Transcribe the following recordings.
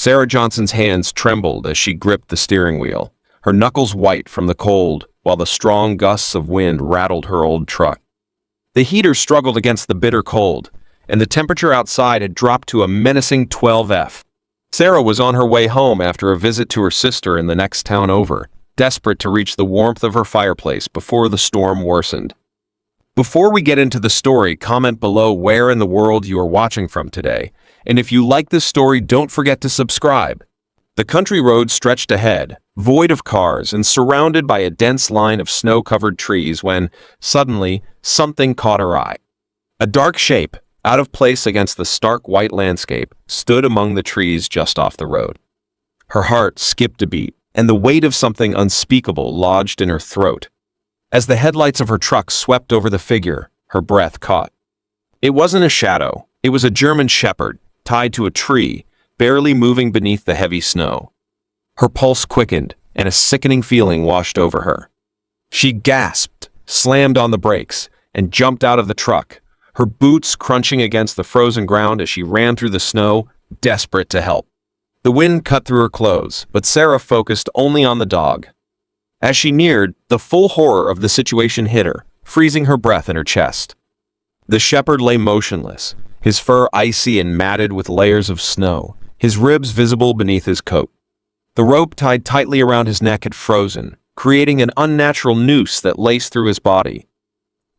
Sarah Johnson's hands trembled as she gripped the steering wheel, her knuckles white from the cold, while the strong gusts of wind rattled her old truck. The heater struggled against the bitter cold, and the temperature outside had dropped to a menacing 12°F. Sarah was on her way home after a visit to her sister in the next town over, desperate to reach the warmth of her fireplace before the storm worsened. Before we get into the story, comment below where in the world you are watching from today, and if you like this story, don't forget to subscribe. The country road stretched ahead, void of cars and surrounded by a dense line of snow-covered trees when, suddenly, something caught her eye. A dark shape, out of place against the stark white landscape, stood among the trees just off the road. Her heart skipped a beat, and the weight of something unspeakable lodged in her throat. As the headlights of her truck swept over the figure, her breath caught. It wasn't a shadow, it was a German shepherd, tied to a tree, barely moving beneath the heavy snow. Her pulse quickened, and a sickening feeling washed over her. She gasped, slammed on the brakes, and jumped out of the truck, her boots crunching against the frozen ground as she ran through the snow, desperate to help. The wind cut through her clothes, but Sarah focused only on the dog. As she neared, the full horror of the situation hit her, freezing her breath in her chest. The shepherd lay motionless, his fur icy and matted with layers of snow, his ribs visible beneath his coat. The rope tied tightly around his neck had frozen, creating an unnatural noose that laced through his body.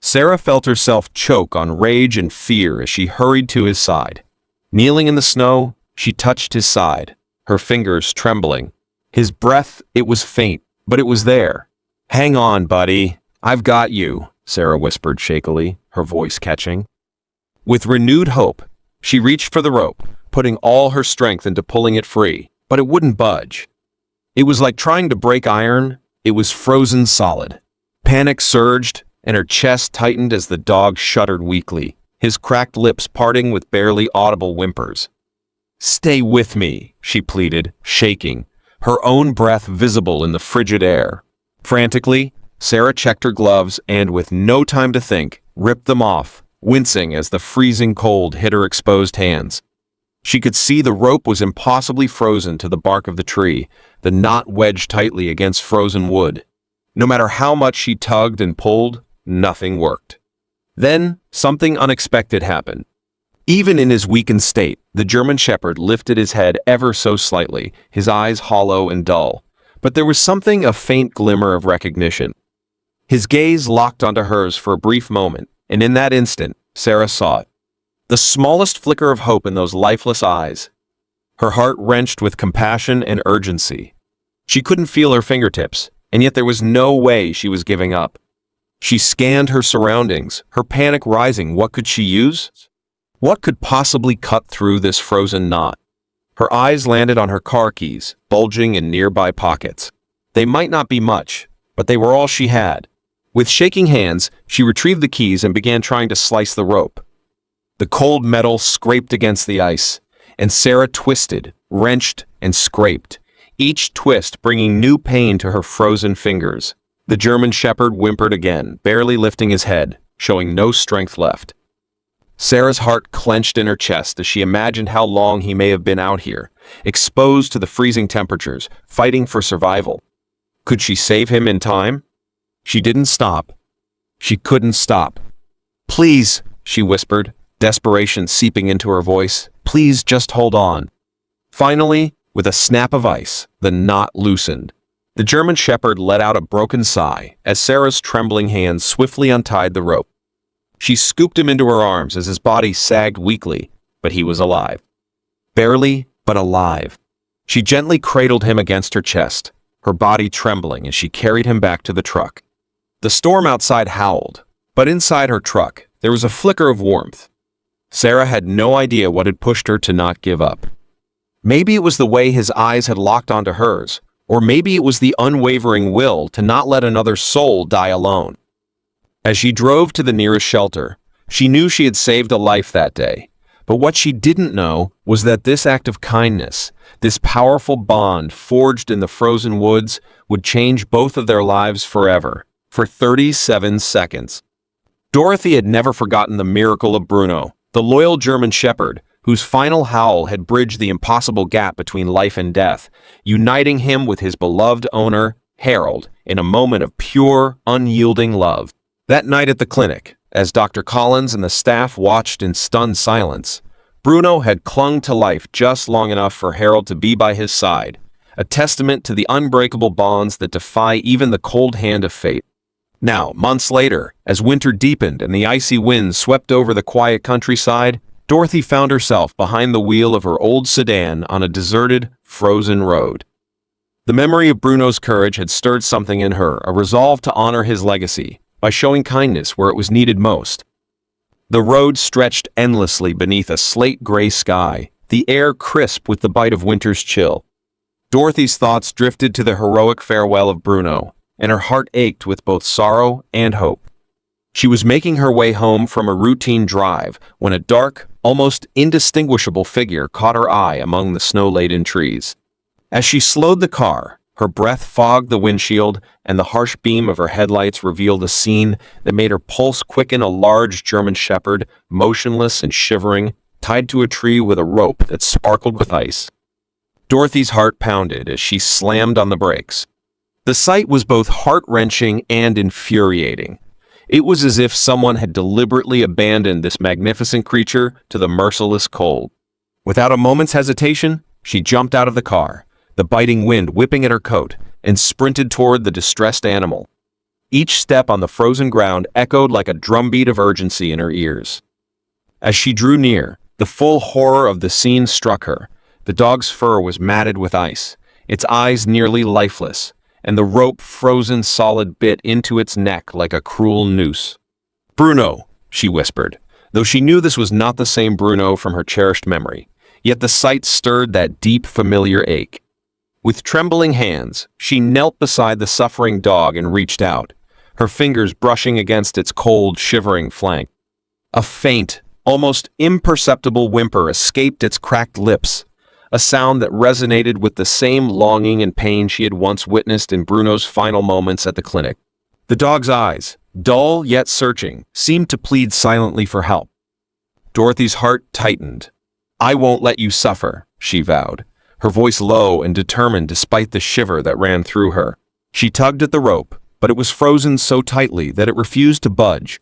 Sarah felt herself choke on rage and fear as she hurried to his side. Kneeling in the snow, she touched his side, her fingers trembling. His breath, it was faint, but it was there. "Hang on, buddy. I've got you," Sarah whispered shakily, her voice catching. With renewed hope, she reached for the rope, putting all her strength into pulling it free, but it wouldn't budge. It was like trying to break iron. It was frozen solid. Panic surged, and her chest tightened as the dog shuddered weakly, his cracked lips parting with barely audible whimpers. "Stay with me," she pleaded, shaking, her own breath visible in the frigid air. Frantically, Sarah checked her gloves and, with no time to think, ripped them off, wincing as the freezing cold hit her exposed hands. She could see the rope was impossibly frozen to the bark of the tree, the knot wedged tightly against frozen wood. No matter how much she tugged and pulled, nothing worked. Then, something unexpected happened. Even in his weakened state, the German shepherd lifted his head ever so slightly, his eyes hollow and dull. But there was something, a faint glimmer of recognition. His gaze locked onto hers for a brief moment, and in that instant, Sarah saw it. The smallest flicker of hope in those lifeless eyes. Her heart wrenched with compassion and urgency. She couldn't feel her fingertips, and yet there was no way she was giving up. She scanned her surroundings, her panic rising. What could she use? What could possibly cut through this frozen knot? Her eyes landed on her car keys, bulging in nearby pockets. They might not be much, but they were all she had. With shaking hands, she retrieved the keys and began trying to slice the rope. The cold metal scraped against the ice, and Sarah twisted, wrenched, and scraped, each twist bringing new pain to her frozen fingers. The German shepherd whimpered again, barely lifting his head, showing no strength left. Sarah's heart clenched in her chest as she imagined how long he may have been out here, exposed to the freezing temperatures, fighting for survival. Could she save him in time? She didn't stop. She couldn't stop. "Please," she whispered, desperation seeping into her voice. "Please just hold on." Finally, with a snap of ice, the knot loosened. The German shepherd let out a broken sigh as Sarah's trembling hands swiftly untied the rope. She scooped him into her arms as his body sagged weakly, but he was alive. Barely, but alive. She gently cradled him against her chest, her body trembling as she carried him back to the truck. The storm outside howled, but inside her truck, there was a flicker of warmth. Sarah had no idea what had pushed her to not give up. Maybe it was the way his eyes had locked onto hers, or maybe it was the unwavering will to not let another soul die alone. As she drove to the nearest shelter, she knew she had saved a life that day. But what she didn't know was that this act of kindness, this powerful bond forged in the frozen woods, would change both of their lives forever, for 37 seconds. Dorothy had never forgotten the miracle of Bruno, the loyal German shepherd, whose final howl had bridged the impossible gap between life and death, uniting him with his beloved owner, Harold, in a moment of pure, unyielding love. That night at the clinic, as Dr. Collins and the staff watched in stunned silence, Bruno had clung to life just long enough for Harold to be by his side, a testament to the unbreakable bonds that defy even the cold hand of fate. Now, months later, as winter deepened and the icy winds swept over the quiet countryside, Dorothy found herself behind the wheel of her old sedan on a deserted, frozen road. The memory of Bruno's courage had stirred something in her, a resolve to honor his legacy by showing kindness where it was needed most. The road stretched endlessly beneath a slate-gray sky, the air crisp with the bite of winter's chill. Dorothy's thoughts drifted to the heroic farewell of Bruno, and her heart ached with both sorrow and hope. She was making her way home from a routine drive when a dark, almost indistinguishable figure caught her eye among the snow-laden trees. As she slowed the car, her breath fogged the windshield, and the harsh beam of her headlights revealed a scene that made her pulse quicken. A large German shepherd, motionless and shivering, tied to a tree with a rope that sparkled with ice. Dorothy's heart pounded as she slammed on the brakes. The sight was both heart-wrenching and infuriating. It was as if someone had deliberately abandoned this magnificent creature to the merciless cold. Without a moment's hesitation, she jumped out of the car, the biting wind whipping at her coat, and sprinted toward the distressed animal. Each step on the frozen ground echoed like a drumbeat of urgency in her ears. As she drew near, the full horror of the scene struck her. The dog's fur was matted with ice, its eyes nearly lifeless, and the rope frozen solid bit into its neck like a cruel noose. "Bruno," she whispered, though she knew this was not the same Bruno from her cherished memory, yet the sight stirred that deep, familiar ache. With trembling hands, she knelt beside the suffering dog and reached out, her fingers brushing against its cold, shivering flank. A faint, almost imperceptible whimper escaped its cracked lips, a sound that resonated with the same longing and pain she had once witnessed in Bruno's final moments at the clinic. The dog's eyes, dull yet searching, seemed to plead silently for help. Dorothy's heart tightened. "I won't let you suffer," she vowed, her voice low and determined despite the shiver that ran through her. She tugged at the rope, but it was frozen so tightly that it refused to budge.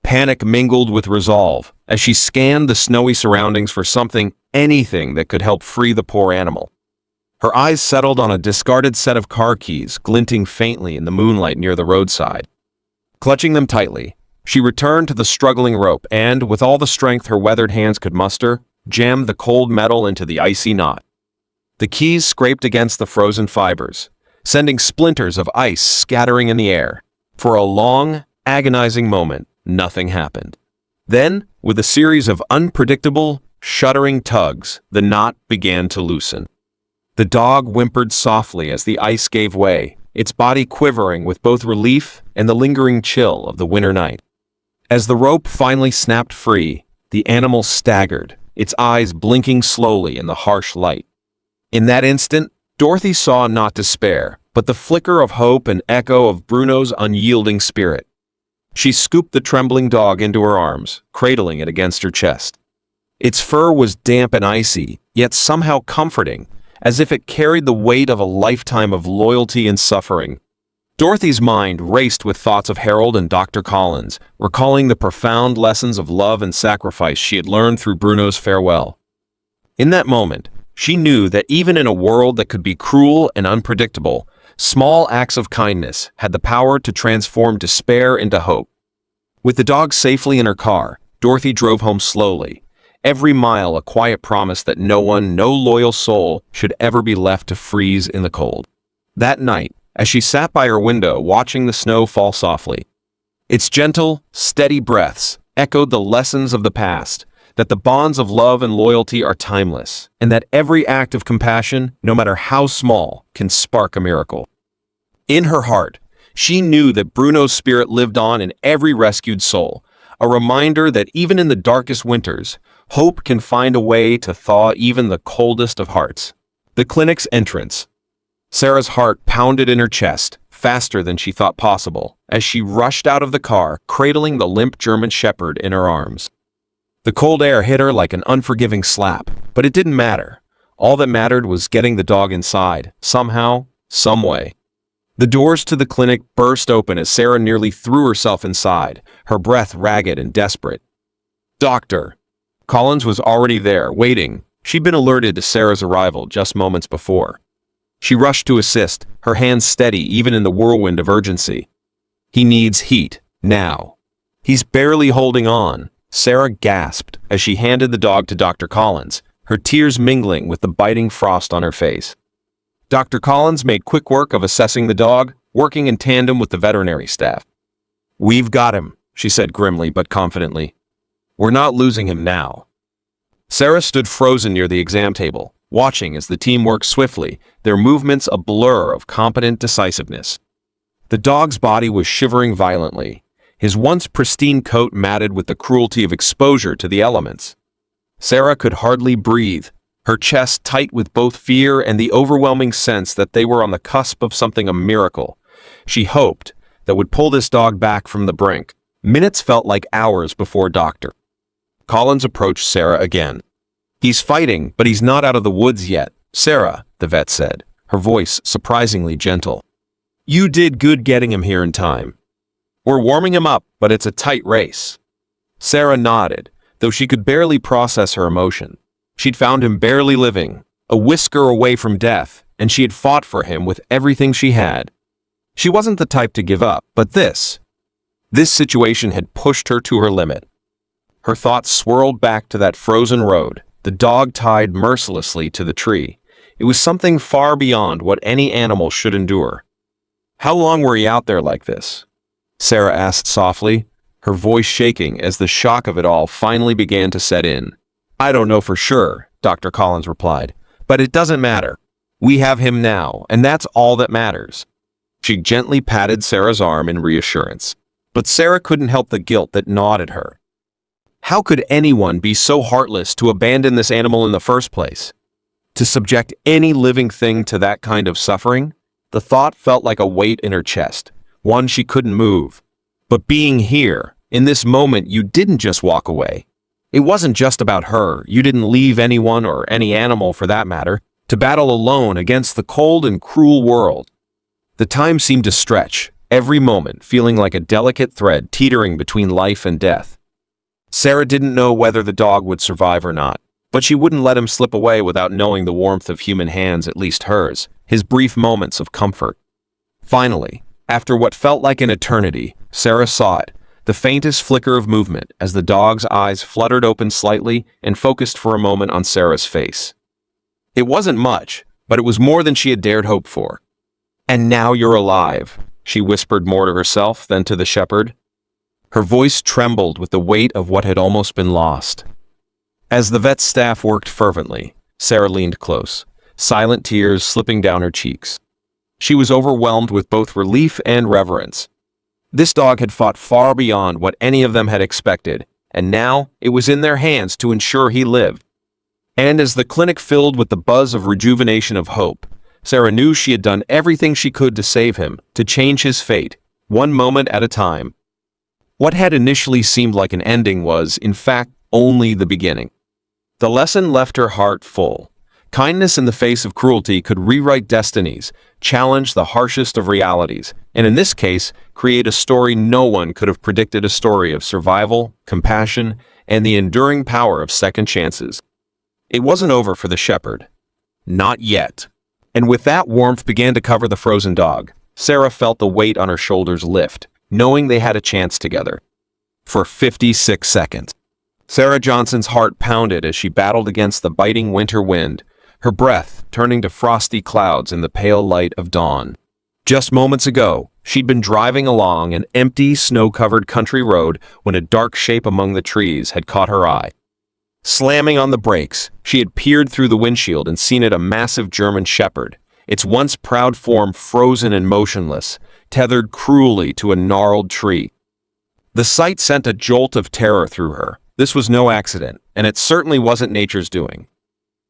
Panic mingled with resolve as she scanned the snowy surroundings for something, anything that could help free the poor animal. Her eyes settled on a discarded set of car keys glinting faintly in the moonlight near the roadside. Clutching them tightly, she returned to the struggling rope and, with all the strength her weathered hands could muster, jammed the cold metal into the icy knot. The keys scraped against the frozen fibers, sending splinters of ice scattering in the air. For a long, agonizing moment, nothing happened. Then, with a series of unpredictable, shuddering tugs, the knot began to loosen. The dog whimpered softly as the ice gave way, its body quivering with both relief and the lingering chill of the winter night. As the rope finally snapped free, the animal staggered, its eyes blinking slowly in the harsh light. In that instant, Dorothy saw not despair, but the flicker of hope and echo of Bruno's unyielding spirit. She scooped the trembling dog into her arms, cradling it against her chest. Its fur was damp and icy, yet somehow comforting, as if it carried the weight of a lifetime of loyalty and suffering. Dorothy's mind raced with thoughts of Harold and Dr. Collins, recalling the profound lessons of love and sacrifice she had learned through Bruno's farewell. In that moment, she knew that even in a world that could be cruel and unpredictable, small acts of kindness had the power to transform despair into hope. With the dog safely in her car, Dorothy drove home slowly, every mile a quiet promise that no one, no loyal soul, should ever be left to freeze in the cold. That night, as she sat by her window watching the snow fall softly, its gentle, steady breaths echoed the lessons of the past, that the bonds of love and loyalty are timeless, and that every act of compassion, no matter how small, can spark a miracle. In her heart, she knew that Bruno's spirit lived on in every rescued soul, a reminder that even in the darkest winters, hope can find a way to thaw even the coldest of hearts. The clinic's entrance. Sarah's heart pounded in her chest, faster than she thought possible, as she rushed out of the car, cradling the limp German shepherd in her arms. The cold air hit her like an unforgiving slap, but it didn't matter. All that mattered was getting the dog inside, somehow, some way. The doors to the clinic burst open as Sarah nearly threw herself inside, her breath ragged and desperate. "Doctor!" Collins was already there, waiting. She'd been alerted to Sarah's arrival just moments before. She rushed to assist, her hands steady even in the whirlwind of urgency. "He needs heat, now." "He's barely holding on," Sarah gasped as she handed the dog to Dr. Collins, her tears mingling with the biting frost on her face. Dr. Collins made quick work of assessing the dog, working in tandem with the veterinary staff. "We've got him," she said grimly but confidently. "We're not losing him now." Sarah stood frozen near the exam table, watching as the team worked swiftly, their movements a blur of competent decisiveness. The dog's body was shivering violently, his once pristine coat matted with the cruelty of exposure to the elements. Sarah could hardly breathe, her chest tight with both fear and the overwhelming sense that they were on the cusp of something a miracle. She hoped that would pull this dog back from the brink. Minutes felt like hours before Dr. Collins approached Sarah again. "He's fighting, but he's not out of the woods yet, Sarah," the vet said, her voice surprisingly gentle. "You did good getting him here in time. We're warming him up, but it's a tight race." Sarah nodded, though she could barely process her emotion. She'd found him barely living, a whisker away from death, and she had fought for him with everything she had. She wasn't the type to give up, but this situation had pushed her to her limit. Her thoughts swirled back to that frozen road, the dog tied mercilessly to the tree. It was something far beyond what any animal should endure. "How long were you out there like this?" Sarah asked softly, her voice shaking as the shock of it all finally began to set in. "I don't know for sure," Dr. Collins replied, "but it doesn't matter. We have him now, and that's all that matters." She gently patted Sarah's arm in reassurance, but Sarah couldn't help the guilt that gnawed at her. How could anyone be so heartless to abandon this animal in the first place? To subject any living thing to that kind of suffering? The thought felt like a weight in her chest, one she couldn't move. But being here, in this moment, you didn't just walk away. It wasn't just about her. You didn't leave anyone, or any animal for that matter, to battle alone against the cold and cruel world. The time seemed to stretch, every moment feeling like a delicate thread teetering between life and death. Sarah didn't know whether the dog would survive or not, but she wouldn't let him slip away without knowing the warmth of human hands, at least hers, his brief moments of comfort. Finally, after what felt like an eternity, Sarah saw it, the faintest flicker of movement as the dog's eyes fluttered open slightly and focused for a moment on Sarah's face. It wasn't much, but it was more than she had dared hope for. "And now you're alive," she whispered more to herself than to the shepherd. Her voice trembled with the weight of what had almost been lost. As the vet's staff worked fervently, Sarah leaned close, silent tears slipping down her cheeks. She was overwhelmed with both relief and reverence. This dog had fought far beyond what any of them had expected, and now it was in their hands to ensure he lived. And as the clinic filled with the buzz of rejuvenation of hope, Sarah knew she had done everything she could to save him, to change his fate, one moment at a time. What had initially seemed like an ending was, in fact, only the beginning. The lesson left her heart full. Kindness in the face of cruelty could rewrite destinies, challenge the harshest of realities, and in this case, create a story no one could have predicted, a story of survival, compassion, and the enduring power of second chances. It wasn't over for the shepherd. Not yet. And with that warmth began to cover the frozen dog, Sarah felt the weight on her shoulders lift, knowing they had a chance together. For 56 seconds. Sarah Johnson's heart pounded as she battled against the biting winter wind, her breath turning to frosty clouds in the pale light of dawn. Just moments ago, she'd been driving along an empty, snow-covered country road when a dark shape among the trees had caught her eye. Slamming on the brakes, she had peered through the windshield and seen it a massive German shepherd, its once proud form frozen and motionless, tethered cruelly to a gnarled tree. The sight sent a jolt of terror through her. This was no accident, and it certainly wasn't nature's doing.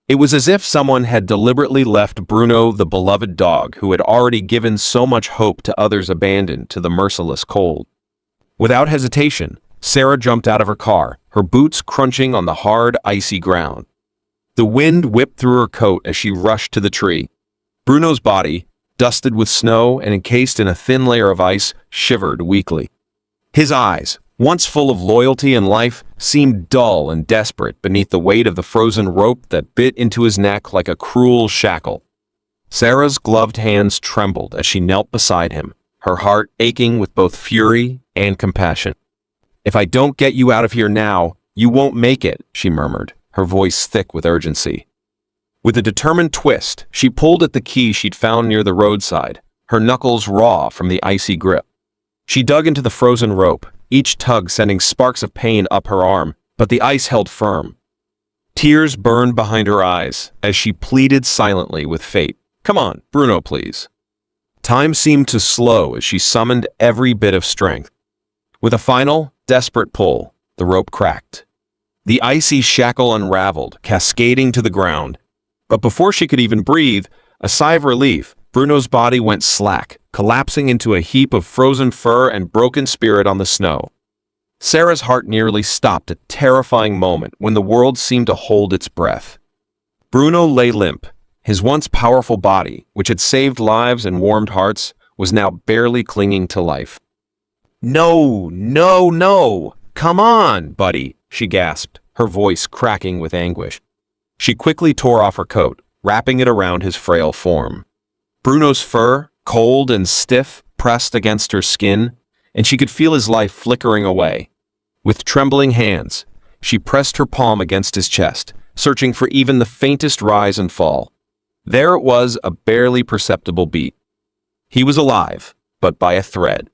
It was as if someone had deliberately left Bruno, the beloved dog who had already given so much hope to others, abandoned to the merciless cold. Without hesitation, Sarah jumped out of her car, her boots crunching on the hard, icy ground. The wind whipped through her coat as she rushed to the tree. Bruno's body, dusted with snow and encased in a thin layer of ice, shivered weakly. His eyes, once full of loyalty and life, seemed dull and desperate beneath the weight of the frozen rope that bit into his neck like a cruel shackle. Sarah's gloved hands trembled as she knelt beside him, her heart aching with both fury and compassion. "If I don't get you out of here now, you won't make it," she murmured, her voice thick with urgency. With a determined twist, she pulled at the key she'd found near the roadside, her knuckles raw from the icy grip. She dug into the frozen rope, each tug sending sparks of pain up her arm, but the ice held firm. Tears burned behind her eyes as she pleaded silently with fate. "Come on, Bruno, please." Time seemed to slow as she summoned every bit of strength. With a final, desperate pull, the rope cracked. The icy shackle unraveled, cascading to the ground. But before she could even breathe, a sigh of relief, Bruno's body went slack, collapsing into a heap of frozen fur and broken spirit on the snow. Sarah's heart nearly stopped, a terrifying moment when the world seemed to hold its breath. Bruno lay limp. His once powerful body, which had saved lives and warmed hearts, was now barely clinging to life. "No, no, no! Come on, buddy!" she gasped, her voice cracking with anguish. She quickly tore off her coat, wrapping it around his frail form. Bruno's fur, cold and stiff, pressed against her skin, and she could feel his life flickering away. With trembling hands, she pressed her palm against his chest, searching for even the faintest rise and fall. There it was, a barely perceptible beat. He was alive, but by a thread.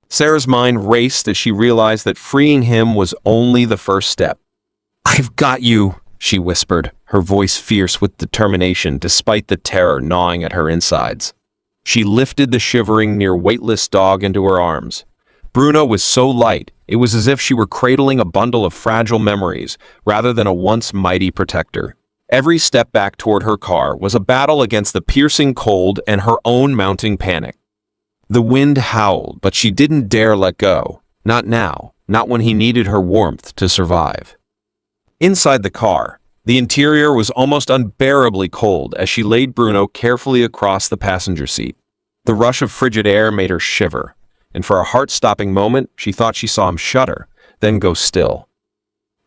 Sarah's mind raced as she realized that freeing him was only the first step. "I've got you," she whispered, her voice fierce with determination despite the terror gnawing at her insides. She lifted the shivering, near weightless dog into her arms. Bruno was so light, it was as if she were cradling a bundle of fragile memories rather than a once mighty protector. Every step back toward her car was a battle against the piercing cold and her own mounting panic. The wind howled, but she didn't dare let go. Not now, not when he needed her warmth to survive. Inside the car, the interior was almost unbearably cold as she laid Bruno carefully across the passenger seat. The rush of frigid air made her shiver, and for a heart-stopping moment, she thought she saw him shudder, then go still.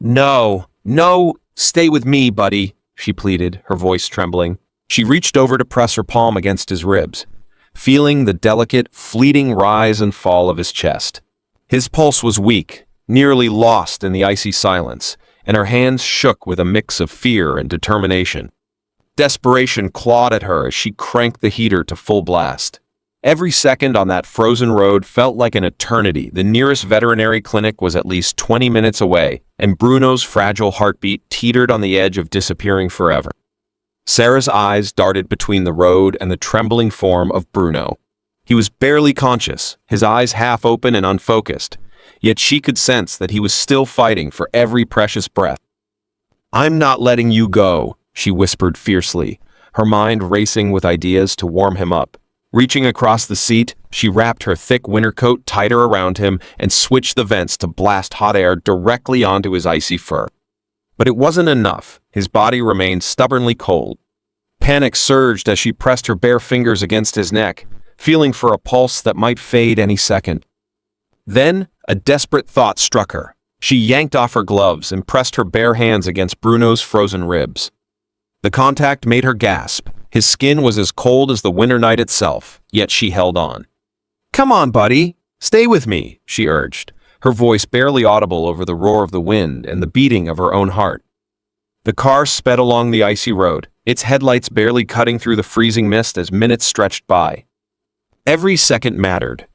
"No, no, stay with me, buddy," she pleaded, her voice trembling. She reached over to press her palm against his ribs, feeling the delicate, fleeting rise and fall of his chest. His pulse was weak, nearly lost in the icy silence, and her hands shook with a mix of fear and determination. Desperation clawed at her as she cranked the heater to full blast. Every second on that frozen road felt like an eternity. The nearest veterinary clinic was at least 20 minutes away, and Bruno's fragile heartbeat teetered on the edge of disappearing forever. Sarah's eyes darted between the road and the trembling form of Bruno. He was barely conscious, his eyes half open and unfocused, yet she could sense that he was still fighting for every precious breath. "I'm not letting you go," she whispered fiercely, her mind racing with ideas to warm him up. Reaching across the seat, she wrapped her thick winter coat tighter around him and switched the vents to blast hot air directly onto his icy fur. But it wasn't enough. His body remained stubbornly cold. Panic surged as she pressed her bare fingers against his neck, feeling for a pulse that might fade any second. Then, a desperate thought struck her. She yanked off her gloves and pressed her bare hands against Bruno's frozen ribs. The contact made her gasp. His skin was as cold as the winter night itself, yet she held on. "Come on, buddy. Stay with me," she urged, her voice barely audible over the roar of the wind and the beating of her own heart. The car sped along the icy road, its headlights barely cutting through the freezing mist as minutes stretched by. Every second mattered.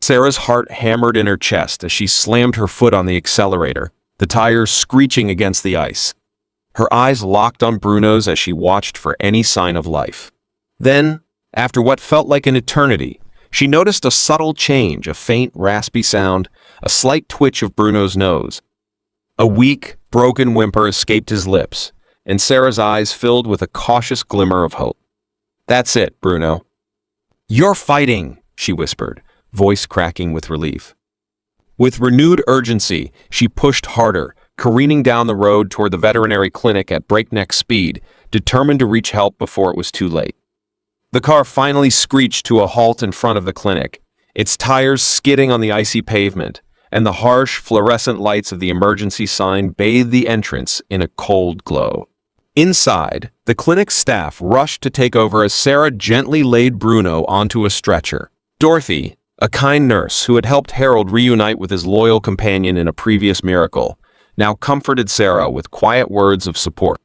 Sarah's heart hammered in her chest as she slammed her foot on the accelerator, the tires screeching against the ice. Her eyes locked on Bruno's as she watched for any sign of life. Then, after what felt like an eternity, she noticed a subtle change, a faint, raspy sound, a slight twitch of Bruno's nose. A weak, broken whimper escaped his lips, and Sarah's eyes filled with a cautious glimmer of hope. "That's it, Bruno." "You're fighting," she whispered, voice cracking with relief. With renewed urgency, she pushed harder, careening down the road toward the veterinary clinic at breakneck speed, determined to reach help before it was too late. The car finally screeched to a halt in front of the clinic, its tires skidding on the icy pavement, and the harsh, fluorescent lights of the emergency sign bathed the entrance in a cold glow. Inside, the clinic staff rushed to take over as Sarah gently laid Bruno onto a stretcher. Dorothy, a kind nurse who had helped Harold reunite with his loyal companion in a previous miracle, now comforted Sarah with quiet words of support.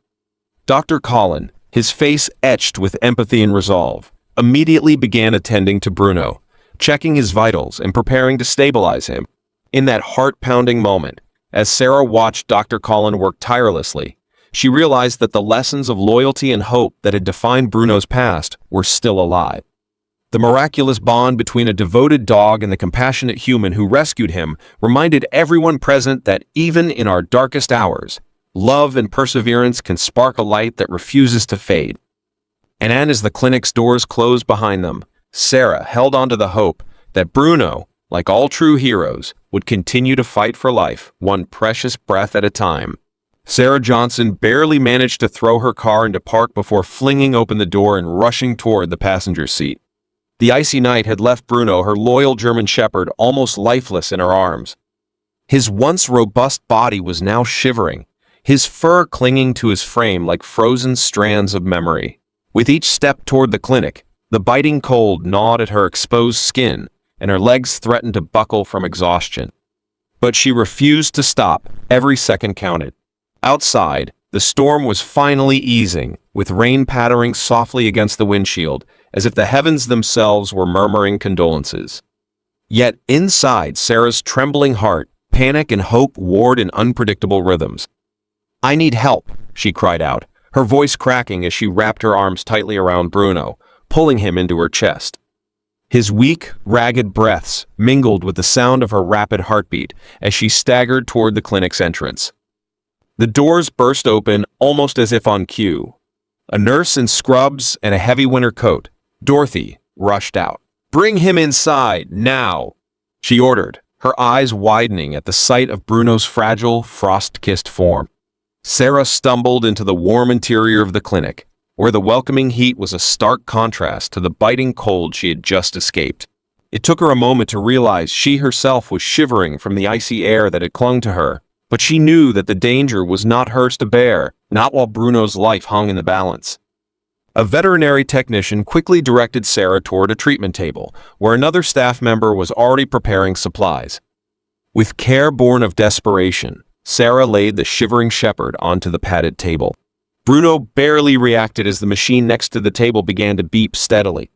Dr. Colin, his face etched with empathy and resolve, immediately began attending to Bruno, checking his vitals and preparing to stabilize him. In that heart-pounding moment, as Sarah watched Dr. Colin work tirelessly, she realized that the lessons of loyalty and hope that had defined Bruno's past were still alive. The miraculous bond between a devoted dog and the compassionate human who rescued him reminded everyone present that even in our darkest hours, love and perseverance can spark a light that refuses to fade. And as the clinic's doors closed behind them, Sarah held on to the hope that Bruno, like all true heroes, would continue to fight for life, one precious breath at a time. Sarah Johnson barely managed to throw her car into park before flinging open the door and rushing toward the passenger seat. The icy night had left Bruno, her loyal German shepherd, almost lifeless in her arms. His once robust body was now shivering, his fur clinging to his frame like frozen strands of memory. With each step toward the clinic, the biting cold gnawed at her exposed skin, and her legs threatened to buckle from exhaustion. But she refused to stop. Every second counted. Outside, the storm was finally easing, with rain pattering softly against the windshield, as if the heavens themselves were murmuring condolences. Yet inside Sarah's trembling heart, panic and hope warred in unpredictable rhythms. "I need help," she cried out, her voice cracking as she wrapped her arms tightly around Bruno, pulling him into her chest. His weak, ragged breaths mingled with the sound of her rapid heartbeat as she staggered toward the clinic's entrance. The doors burst open almost as if on cue. A nurse in scrubs and a heavy winter coat, Dorothy, rushed out. "Bring him inside, now!" she ordered, her eyes widening at the sight of Bruno's fragile, frost-kissed form. Sarah stumbled into the warm interior of the clinic, where the welcoming heat was a stark contrast to the biting cold she had just escaped. It took her a moment to realize she herself was shivering from the icy air that had clung to her, but she knew that the danger was not hers to bear, not while Bruno's life hung in the balance. A veterinary technician quickly directed Sarah toward a treatment table, where another staff member was already preparing supplies. With care born of desperation, Sarah laid the shivering shepherd onto the padded table. Bruno barely reacted as the machine next to the table began to beep steadily.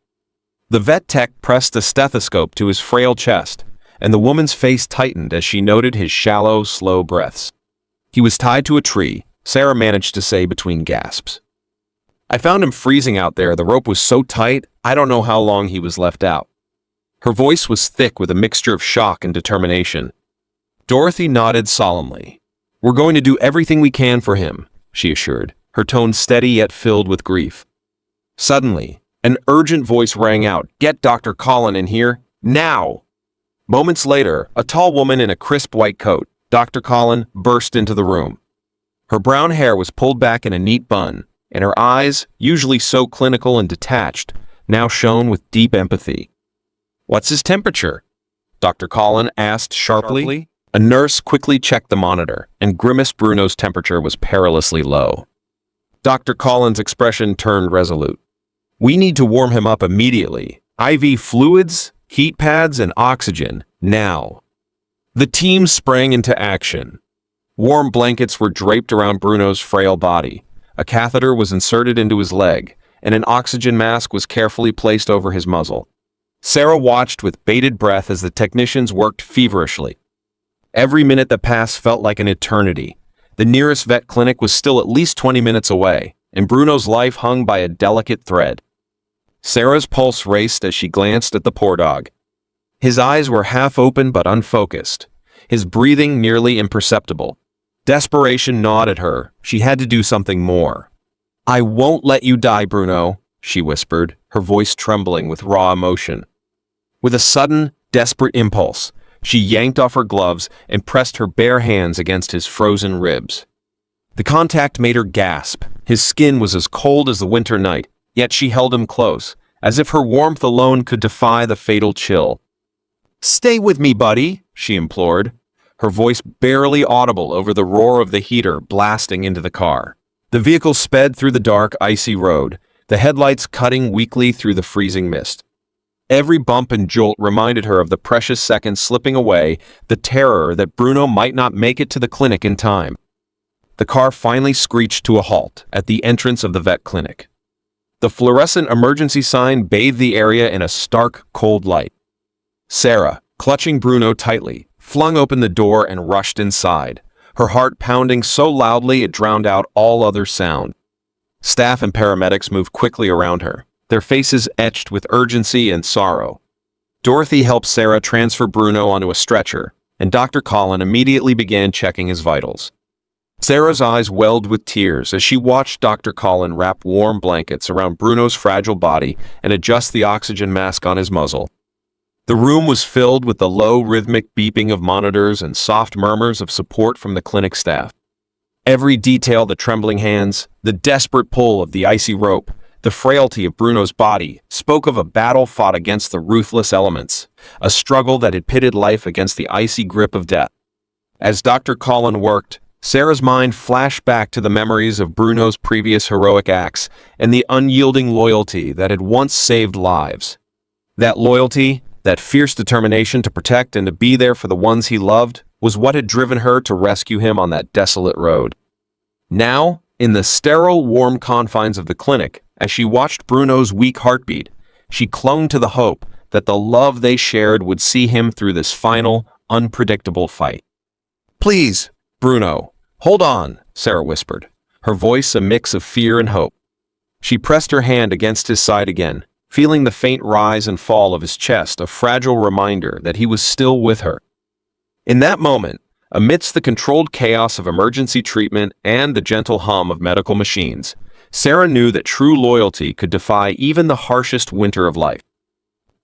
The vet tech pressed a stethoscope to his frail chest, and the woman's face tightened as she noted his shallow, slow breaths. "He was tied to a tree," Sarah managed to say between gasps. "I found him freezing out there. The rope was so tight, I don't know how long he was left out." Her voice was thick with a mixture of shock and determination. Dorothy nodded solemnly. "We're going to do everything we can for him," she assured, her tone steady yet filled with grief. Suddenly, an urgent voice rang out, "Get Dr. Colin in here, now!" Moments later, a tall woman in a crisp white coat, Dr. Colin, burst into the room. Her brown hair was pulled back in a neat bun, and her eyes, usually so clinical and detached, now shone with deep empathy. "What's his temperature?" Dr. Colin asked sharply. A nurse quickly checked the monitor, and grimaced. Bruno's temperature was perilously low. Dr. Colin's expression turned resolute. "We need to warm him up immediately. IV fluids, heat pads, and oxygen, now." The team sprang into action. Warm blankets were draped around Bruno's frail body, a catheter was inserted into his leg, and an oxygen mask was carefully placed over his muzzle. Sarah watched with bated breath as the technicians worked feverishly. Every minute that passed felt like an eternity. The nearest vet clinic was still at least 20 minutes away, and Bruno's life hung by a delicate thread. Sarah's pulse raced as she glanced at the poor dog. His eyes were half open but unfocused, his breathing nearly imperceptible. Desperation gnawed at her. She had to do something more. "I won't let you die, Bruno," she whispered, her voice trembling with raw emotion. With a sudden, desperate impulse, She yanked off her gloves and pressed her bare hands against his frozen ribs. The contact made her gasp. His skin was as cold as the winter night, yet she held him close, as if her warmth alone could defy the fatal chill. "Stay with me, buddy," she implored, her voice barely audible over the roar of the heater blasting into the car. The vehicle sped through the dark, icy road, the headlights cutting weakly through the freezing mist. Every bump and jolt reminded her of the precious seconds slipping away, the terror that Bruno might not make it to the clinic in time. The car finally screeched to a halt at the entrance of the vet clinic. The fluorescent emergency sign bathed the area in a stark, cold light. Sarah, clutching Bruno tightly, flung open the door and rushed inside, her heart pounding so loudly it drowned out all other sound. Staff and paramedics moved quickly around her, their faces etched with urgency and sorrow. Dorothy helped Sarah transfer Bruno onto a stretcher, and Dr. Collin immediately began checking his vitals. Sarah's eyes welled with tears as she watched Dr. Collin wrap warm blankets around Bruno's fragile body and adjust the oxygen mask on his muzzle. The room was filled with the low, rhythmic beeping of monitors and soft murmurs of support from the clinic staff. Every detail, the trembling hands, the desperate pull of the icy rope, the frailty of Bruno's body, spoke of a battle fought against the ruthless elements, a struggle that had pitted life against the icy grip of death. As Dr. Collin worked, Sarah's mind flashed back to the memories of Bruno's previous heroic acts and the unyielding loyalty that had once saved lives. That loyalty, that fierce determination to protect and to be there for the ones he loved, was what had driven her to rescue him on that desolate road. Now, in the sterile, warm confines of the clinic, as she watched Bruno's weak heartbeat, she clung to the hope that the love they shared would see him through this final, unpredictable fight. "Please, Bruno, hold on," Sarah whispered, her voice a mix of fear and hope. She pressed her hand against his side again, feeling the faint rise and fall of his chest, a fragile reminder that he was still with her. In that moment, amidst the controlled chaos of emergency treatment and the gentle hum of medical machines, Sarah knew that true loyalty could defy even the harshest winter of life.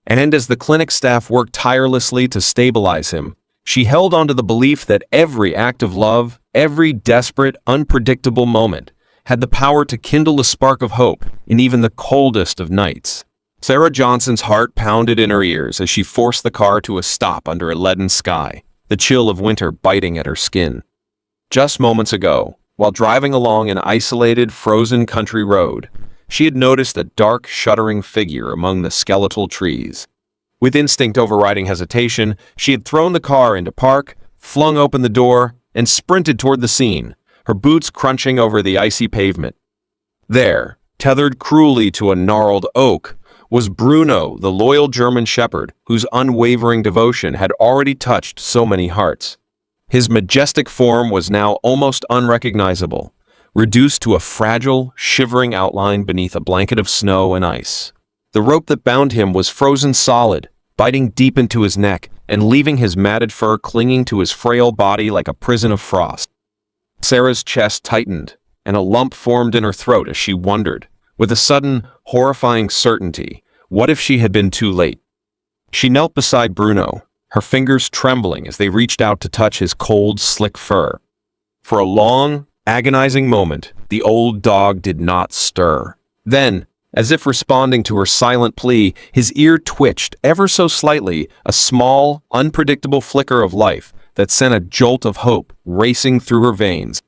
And as the clinic staff worked tirelessly to stabilize him, she held on to the belief that every act of love, every desperate, unpredictable moment, had the power to kindle a spark of hope in even the coldest of nights. Sarah Johnson's heart pounded in her ears as she forced the car to a stop under a leaden sky, the chill of winter biting at her skin. Just moments ago, while driving along an isolated, frozen country road, she had noticed a dark, shuddering figure among the skeletal trees. With instinct overriding hesitation, she had thrown the car into park, flung open the door, and sprinted toward the scene, her boots crunching over the icy pavement. There, tethered cruelly to a gnarled oak, was Bruno, the loyal German shepherd whose unwavering devotion had already touched so many hearts. His majestic form was now almost unrecognizable, reduced to a fragile, shivering outline beneath a blanket of snow and ice. The rope that bound him was frozen solid, biting deep into his neck and leaving his matted fur clinging to his frail body like a prison of frost. Sarah's chest tightened, and a lump formed in her throat as she wondered, with a sudden, horrifying certainty, what if she had been too late? She knelt beside Bruno, her fingers trembling as they reached out to touch his cold, slick fur. For a long, agonizing moment, the old dog did not stir. Then, as if responding to her silent plea, his ear twitched ever so slightly, a small, unpredictable flicker of life that sent a jolt of hope racing through her veins.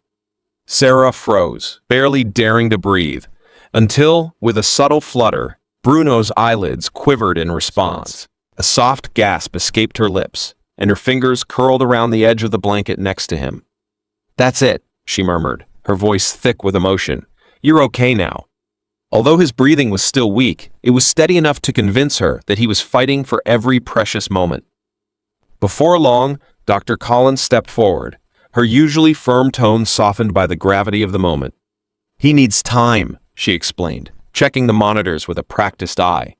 Sarah froze, barely daring to breathe, until, with a subtle flutter, Bruno's eyelids quivered in response. A soft gasp escaped her lips, and her fingers curled around the edge of the blanket next to him. "That's it," she murmured, her voice thick with emotion. "You're okay now." Although his breathing was still weak, it was steady enough to convince her that he was fighting for every precious moment. Before long, Dr. Collins stepped forward, her usually firm tone softened by the gravity of the moment. "He needs time," she explained, checking the monitors with a practiced eye.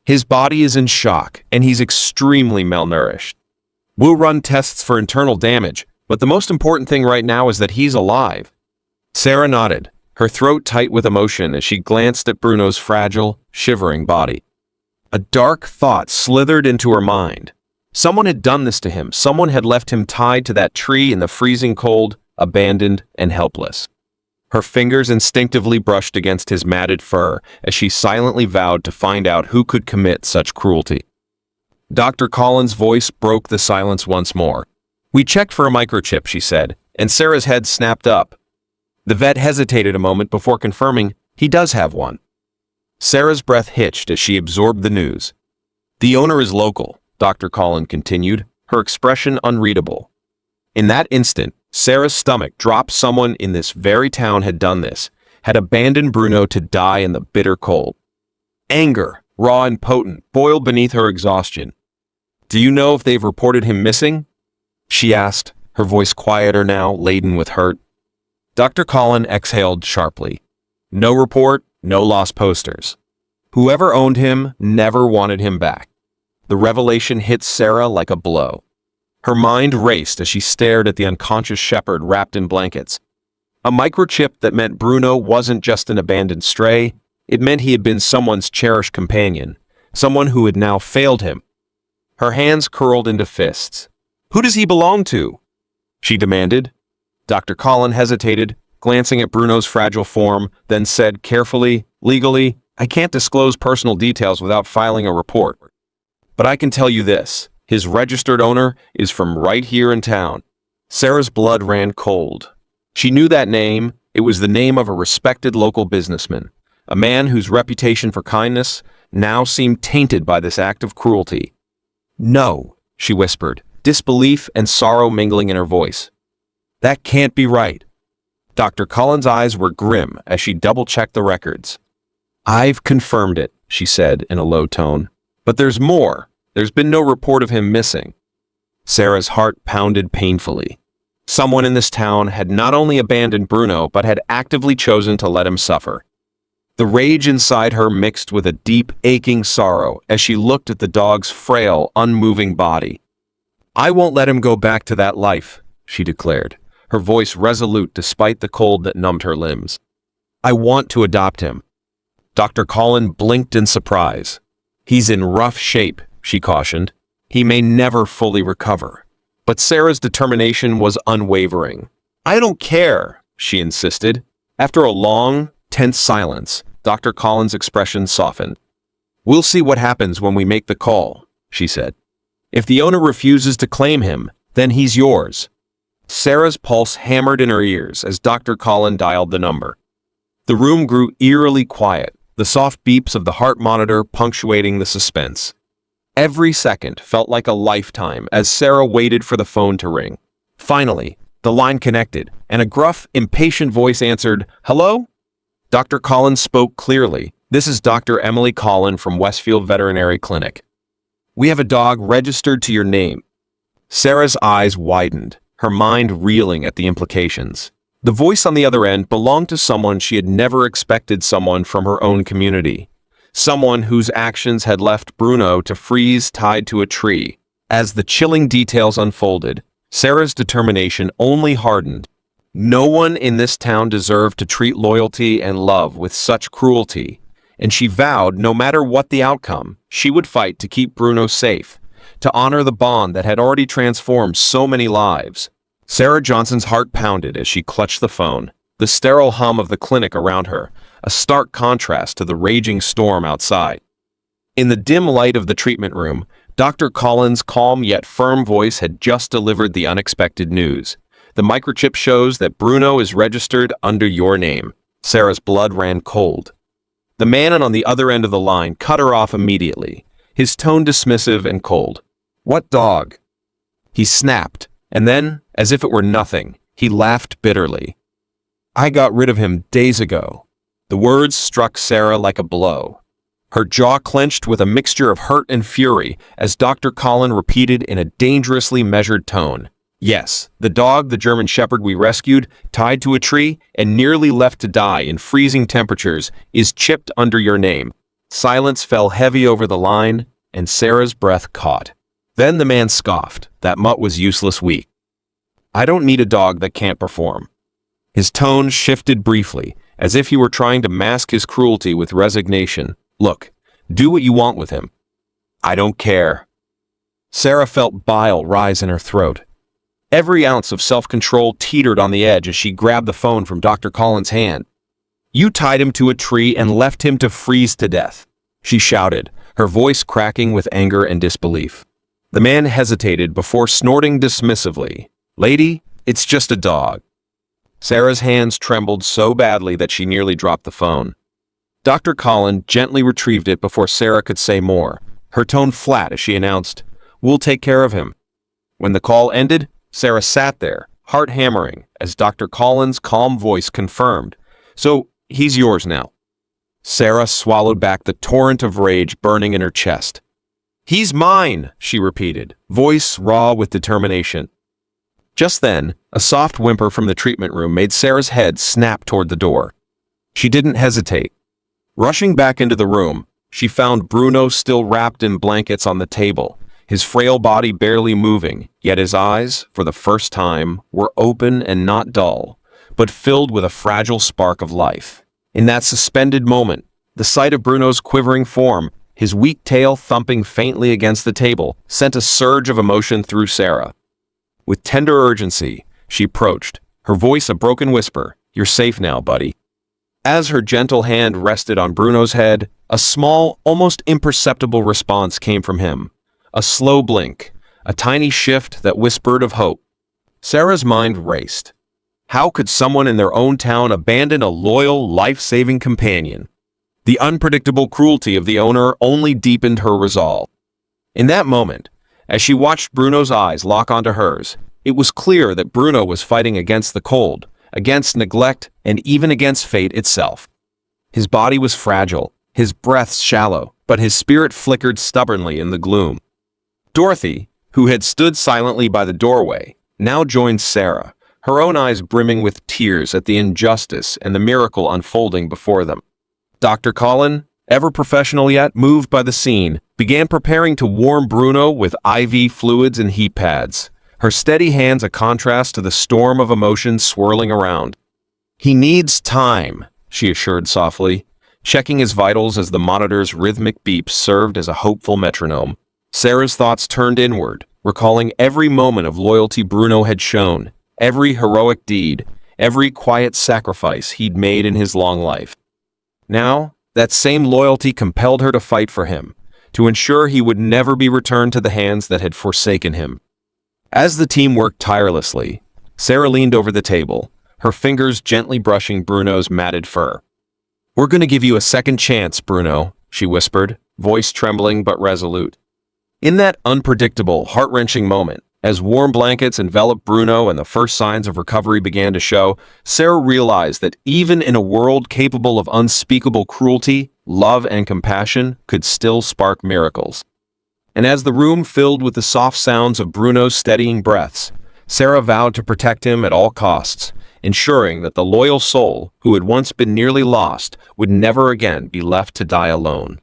"His body is in shock, and he's extremely malnourished. We'll run tests for internal damage, but the most important thing right now is that he's alive." Sarah nodded, her throat tight with emotion as she glanced at Bruno's fragile, shivering body. A dark thought slithered into her mind. Someone had done this to him. Someone had left him tied to that tree in the freezing cold, abandoned and helpless. Her fingers instinctively brushed against his matted fur as she silently vowed to find out who could commit such cruelty. Dr. Collins' voice broke the silence once more. "We checked for a microchip," she said, and Sarah's head snapped up. The vet hesitated a moment before confirming he does have one. Sarah's breath hitched as she absorbed the news. "The owner is local," Dr. Collins continued, her expression unreadable. In that instant, Sarah's stomach dropped. Someone in this very town had done this, had abandoned Bruno to die in the bitter cold. Anger, raw and potent, boiled beneath her exhaustion. "Do you know if they've reported him missing?" she asked, her voice quieter now, laden with hurt. Dr. Collins exhaled sharply. "No report, no lost posters. Whoever owned him never wanted him back." The revelation hit Sarah like a blow. Her mind raced as she stared at the unconscious shepherd wrapped in blankets. A microchip that meant Bruno wasn't just an abandoned stray, it meant he had been someone's cherished companion, someone who had now failed him. Her hands curled into fists. "Who does he belong to?" she demanded. Dr. Collins hesitated, glancing at Bruno's fragile form, then said carefully, "Legally, I can't disclose personal details without filing a report. But I can tell you this, his registered owner is from right here in town." Sarah's blood ran cold. She knew that name. It was the name of a respected local businessman, a man whose reputation for kindness now seemed tainted by this act of cruelty. "No," she whispered, disbelief and sorrow mingling in her voice. "That can't be right." Dr. Collins' eyes were grim as she double-checked the records. "I've confirmed it," she said in a low tone. "But there's more. There's been no report of him missing." Sarah's heart pounded painfully. Someone in this town had not only abandoned Bruno, but had actively chosen to let him suffer. The rage inside her mixed with a deep, aching sorrow as she looked at the dog's frail, unmoving body. "I won't let him go back to that life," she declared, her voice resolute despite the cold that numbed her limbs. "I want to adopt him." Dr. Collins blinked in surprise. "He's in rough shape," she cautioned. "He may never fully recover." But Sarah's determination was unwavering. "I don't care," she insisted. After a long, tense silence, Dr. Collins' expression softened. "We'll see what happens when we make the call," she said. "If the owner refuses to claim him, then he's yours." Sarah's pulse hammered in her ears as Dr. Collins dialed the number. The room grew eerily quiet, the soft beeps of the heart monitor punctuating the suspense. Every second felt like a lifetime as Sarah waited for the phone to ring. Finally, the line connected, and a gruff, impatient voice answered, "Hello?" Dr. Collins spoke clearly. "This is Dr. Emily Collins from Westfield Veterinary Clinic. We have a dog registered to your name." Sarah's eyes widened, her mind reeling at the implications. The voice on the other end belonged to someone she had never expected, someone from her own community. Someone whose actions had left Bruno to freeze tied to a tree. As the chilling details unfolded, Sarah's determination only hardened. No one in this town deserved to treat loyalty and love with such cruelty, and she vowed no matter what the outcome, she would fight to keep Bruno safe, to honor the bond that had already transformed so many lives. Sarah Johnson's heart pounded as she clutched the phone, the sterile hum of the clinic around her, a stark contrast to the raging storm outside. In the dim light of the treatment room, Dr. Collins' calm yet firm voice had just delivered the unexpected news. "The microchip shows that Bruno is registered under your name." Sarah's blood ran cold. The man on the other end of the line cut her off immediately, his tone dismissive and cold. "What dog?" he snapped, and then, as if it were nothing, he laughed bitterly. "I got rid of him days ago." The words struck Sarah like a blow. Her jaw clenched with a mixture of hurt and fury as Dr. Collins repeated in a dangerously measured tone, "Yes, the dog, the German Shepherd we rescued, tied to a tree and nearly left to die in freezing temperatures, is chipped under your name." Silence fell heavy over the line, and Sarah's breath caught. Then the man scoffed. That mutt was useless weak. "I don't need a dog that can't perform." His tone shifted briefly, as if he were trying to mask his cruelty with resignation. "Look, do what you want with him. I don't care." Sarah felt bile rise in her throat. Every ounce of self-control teetered on the edge as she grabbed the phone from Dr. Collins' hand. "You tied him to a tree and left him to freeze to death," she shouted, her voice cracking with anger and disbelief. The man hesitated before snorting dismissively. "Lady, it's just a dog." Sarah's hands trembled so badly that she nearly dropped the phone. Dr. Collins gently retrieved it before Sarah could say more, her tone flat as she announced, "We'll take care of him." When the call ended, Sarah sat there, heart hammering, as Dr. Collins' calm voice confirmed, "So, he's yours now." Sarah swallowed back the torrent of rage burning in her chest. "He's mine," she repeated, voice raw with determination. Just then, a soft whimper from the treatment room made Sarah's head snap toward the door. She didn't hesitate. Rushing back into the room, she found Bruno still wrapped in blankets on the table, his frail body barely moving, yet his eyes, for the first time, were open and not dull, but filled with a fragile spark of life. In that suspended moment, the sight of Bruno's quivering form, his weak tail thumping faintly against the table, sent a surge of emotion through Sarah. With tender urgency, she approached, her voice a broken whisper, "You're safe now, buddy." As her gentle hand rested on Bruno's head, a small, almost imperceptible response came from him. A slow blink, a tiny shift that whispered of hope. Sarah's mind raced. How could someone in their own town abandon a loyal, life-saving companion? The unpredictable cruelty of the owner only deepened her resolve. In that moment, as she watched Bruno's eyes lock onto hers, it was clear that Bruno was fighting against the cold, against neglect, and even against fate itself. His body was fragile, his breath shallow, but his spirit flickered stubbornly in the gloom. Dorothy, who had stood silently by the doorway, now joined Sarah, her own eyes brimming with tears at the injustice and the miracle unfolding before them. Dr. Collins, ever professional yet moved by the scene, began preparing to warm Bruno with IV fluids and heat pads, her steady hands a contrast to the storm of emotions swirling around. "He needs time," she assured softly, checking his vitals as the monitor's rhythmic beeps served as a hopeful metronome. Sarah's thoughts turned inward, recalling every moment of loyalty Bruno had shown, every heroic deed, every quiet sacrifice he'd made in his long life. Now, that same loyalty compelled her to fight for him, to ensure he would never be returned to the hands that had forsaken him. As the team worked tirelessly, Sarah leaned over the table, her fingers gently brushing Bruno's matted fur. "We're going to give you a second chance, Bruno," she whispered, voice trembling but resolute. In that unpredictable, heart-wrenching moment, as warm blankets enveloped Bruno and the first signs of recovery began to show, Sarah realized that even in a world capable of unspeakable cruelty, love and compassion could still spark miracles. And as the room filled with the soft sounds of Bruno's steadying breaths, Sarah vowed to protect him at all costs, ensuring that the loyal soul, who had once been nearly lost, would never again be left to die alone.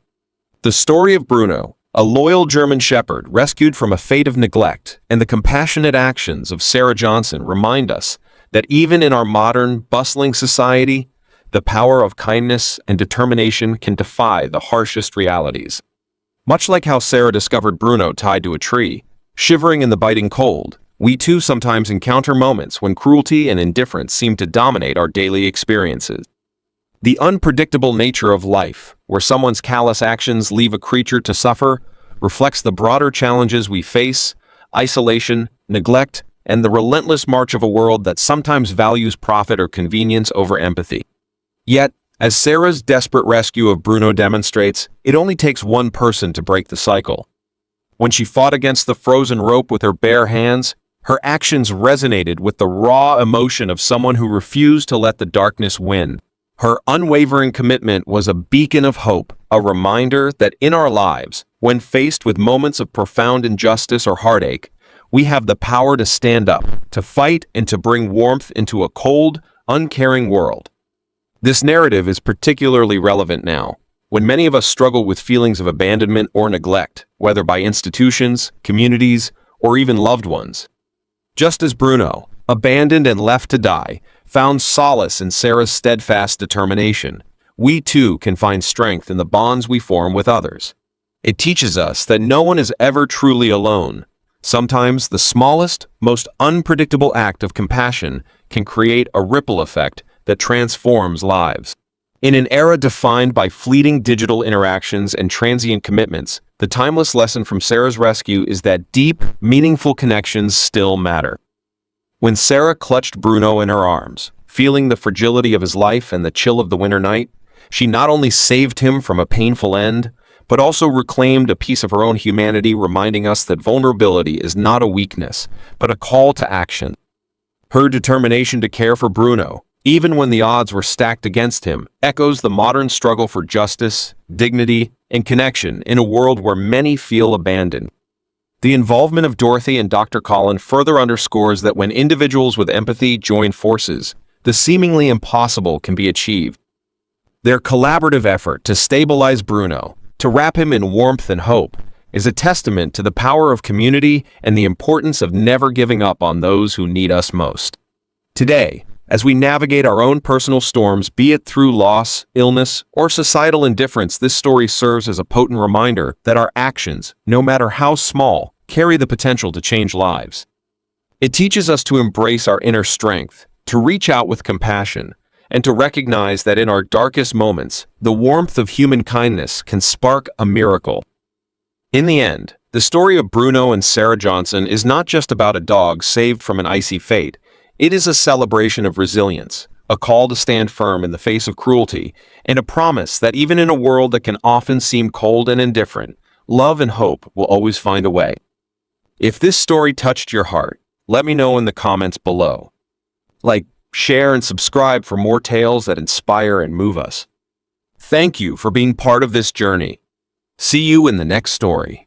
The story of Bruno, a loyal German shepherd rescued from a fate of neglect, and the compassionate actions of Sarah Johnson remind us that even in our modern, bustling society, the power of kindness and determination can defy the harshest realities. Much like how Sarah discovered Bruno tied to a tree, shivering in the biting cold, we too sometimes encounter moments when cruelty and indifference seem to dominate our daily experiences. The unpredictable nature of life, where someone's callous actions leave a creature to suffer, reflects the broader challenges we face: isolation, neglect, and the relentless march of a world that sometimes values profit or convenience over empathy. Yet, as Sarah's desperate rescue of Bruno demonstrates, it only takes one person to break the cycle. When she fought against the frozen rope with her bare hands, her actions resonated with the raw emotion of someone who refused to let the darkness win. Her unwavering commitment was a beacon of hope, a reminder that in our lives, when faced with moments of profound injustice or heartache, we have the power to stand up, to fight, and to bring warmth into a cold, uncaring world. This narrative is particularly relevant now, when many of us struggle with feelings of abandonment or neglect, whether by institutions, communities, or even loved ones. Just as Bruno, abandoned and left to die, found solace in Sarah's steadfast determination, we too can find strength in the bonds we form with others. It teaches us that no one is ever truly alone. Sometimes the smallest, most unpredictable act of compassion can create a ripple effect that transforms lives. In an era defined by fleeting digital interactions and transient commitments, the timeless lesson from Sarah's rescue is that deep, meaningful connections still matter. When Sarah clutched Bruno in her arms, feeling the fragility of his life and the chill of the winter night, she not only saved him from a painful end, but also reclaimed a piece of her own humanity, reminding us that vulnerability is not a weakness, but a call to action. Her determination to care for Bruno, even when the odds were stacked against him, echoes the modern struggle for justice, dignity, and connection in a world where many feel abandoned. The involvement of Dorothy and Dr. Colin further underscores that when individuals with empathy join forces, the seemingly impossible can be achieved. Their collaborative effort to stabilize Bruno, to wrap him in warmth and hope, is a testament to the power of community and the importance of never giving up on those who need us most. Today, as we navigate our own personal storms, be it through loss, illness, or societal indifference, this story serves as a potent reminder that our actions, no matter how small, carry the potential to change lives. It teaches us to embrace our inner strength, to reach out with compassion, and to recognize that in our darkest moments, the warmth of human kindness can spark a miracle. In the end, the story of Bruno and Sarah Johnson is not just about a dog saved from an icy fate. It is a celebration of resilience, a call to stand firm in the face of cruelty, and a promise that even in a world that can often seem cold and indifferent, love and hope will always find a way. If this story touched your heart, let me know in the comments below. Like, share, and subscribe for more tales that inspire and move us. Thank you for being part of this journey. See you in the next story.